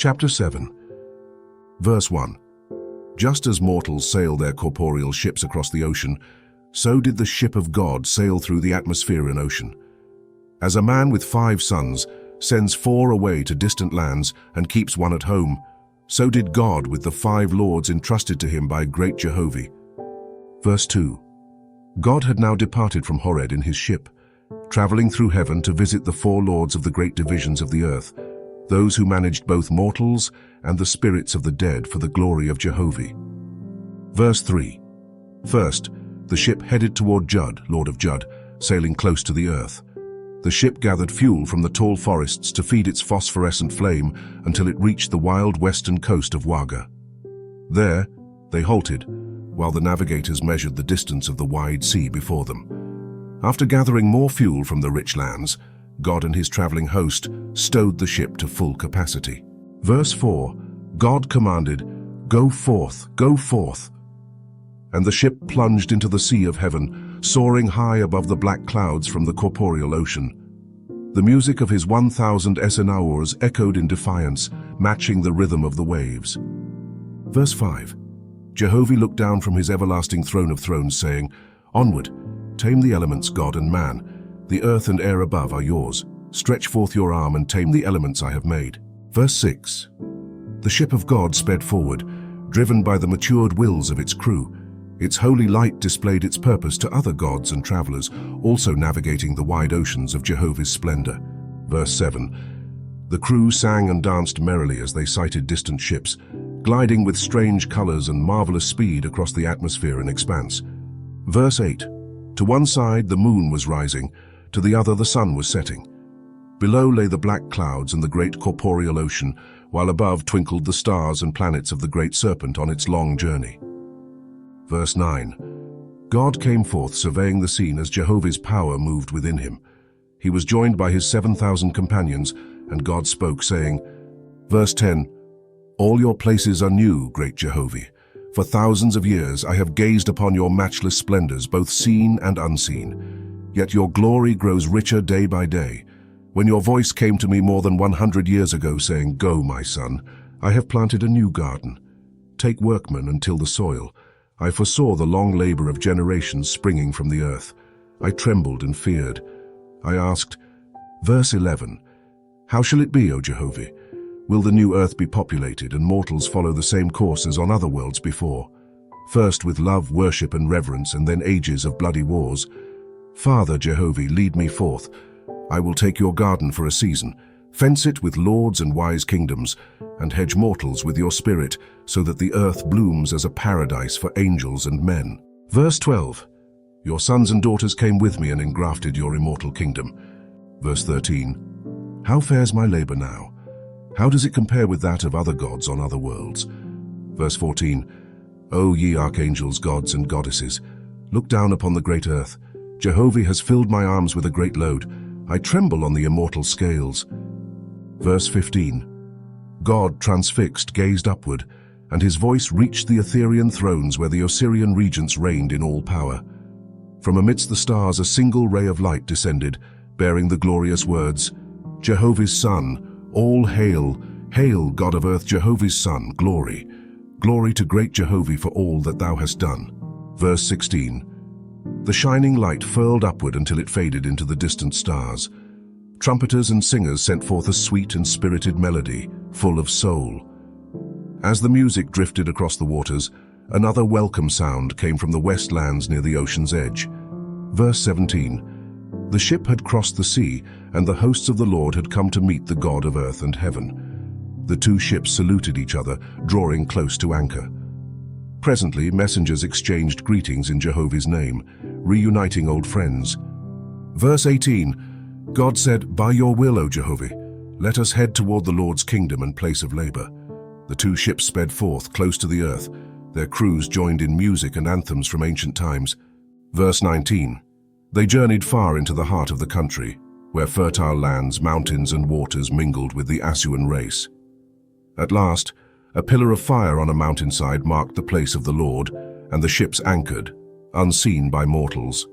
Chapter 7. Verse 1. Just as mortals sail their corporeal ships across the ocean, so did the ship of God sail through the atmosphere and ocean. As a man with 5 sons sends 4 away to distant lands and keeps 1 at home, so did God with the 5 lords entrusted to him by great Jehovah. Verse 2. God had now departed from Horeb in his ship, traveling through heaven to visit the 4 lords of the great divisions of the earth, those who managed both mortals and the spirits of the dead for the glory of Jehovah. Verse 3. First, the ship headed toward Jud, Lord of Jud, sailing close to the earth. The ship gathered fuel from the tall forests to feed its phosphorescent flame until it reached the wild western coast of Waga. There, they halted, while the navigators measured the distance of the wide sea before them. After gathering more fuel from the rich lands, God and his traveling host stowed the ship to full capacity. Verse 4. God commanded, "Go forth, go forth." And the ship plunged into the sea of heaven, soaring high above the black clouds from the corporeal ocean. The music of his 1,000 esenhours echoed in defiance, matching the rhythm of the waves. Verse 5. Jehovah looked down from his everlasting throne of thrones, saying, "Onward, tame the elements, God and man. The earth and air above are yours. Stretch forth your arm and tame the elements I have made." Verse 6. The ship of God sped forward, driven by the matured wills of its crew. Its holy light displayed its purpose to other gods and travelers, also navigating the wide oceans of Jehovah's splendor. Verse 7. The crew sang and danced merrily as they sighted distant ships, gliding with strange colors and marvelous speed across the atmosphere and expanse. Verse 8. To one side the moon was rising, to the other the sun was setting. Below lay the black clouds and the great corporeal ocean, while above twinkled the stars and planets of the great serpent on its long journey. Verse 9. God came forth, surveying the scene as Jehovah's power moved within him. He was joined by his 7,000 companions, and God spoke, saying, Verse 10. All your places are new, great Jehovah. For thousands of years I have gazed upon your matchless splendors, both seen and unseen. Yet your glory grows richer day by day. When your voice came to me more than 100 years ago, saying, Go, my son, I have planted a new garden. Take workmen and till the soil. I foresaw the long labor of generations springing from the earth. I trembled and feared. I asked, Verse 11, How shall it be, O Jehovah? Will the new earth be populated and mortals follow the same course as on other worlds before? First with love, worship and reverence, and then ages of bloody wars. Father Jehovah, lead me forth. I will take your garden for a season, fence it with lords and wise kingdoms, and hedge mortals with your spirit, so that the earth blooms as a paradise for angels and men. Verse 12. Your sons and daughters came with me and engrafted your immortal kingdom. Verse 13. How fares my labor now? How does it compare with that of other gods on other worlds? Verse 14. O ye archangels, gods and goddesses, look down upon the great earth. Jehovah has filled my arms with a great load. I tremble on the immortal scales. Verse 15. God, transfixed, gazed upward, and his voice reached the Etherian thrones where the Osirian regents reigned in all power. From amidst the stars a single ray of light descended, bearing the glorious words, Jehovah's Son, all hail, hail, God of earth, Jehovah's Son, glory. Glory to great Jehovah for all that thou hast done. Verse 16. The shining light furled upward until it faded into the distant stars. Trumpeters and singers sent forth a sweet and spirited melody, full of soul. As the music drifted across the waters, another welcome sound came from the west lands near the ocean's edge. Verse 17. The ship had crossed the sea, and the hosts of the Lord had come to meet the God of earth and heaven. The 2 ships saluted each other, drawing close to anchor. Presently, messengers exchanged greetings in Jehovah's name, reuniting old friends. Verse 18. God said, By your will, O Jehovah, let us head toward the Lord's kingdom and place of labor. The 2 ships sped forth, close to the earth. Their crews joined in music and anthems from ancient times. Verse 19. They journeyed far into the heart of the country, where fertile lands, mountains and waters mingled with the Asuan race. At last, a pillar of fire on a mountainside marked the place of the Lord, and the ships anchored, unseen by mortals.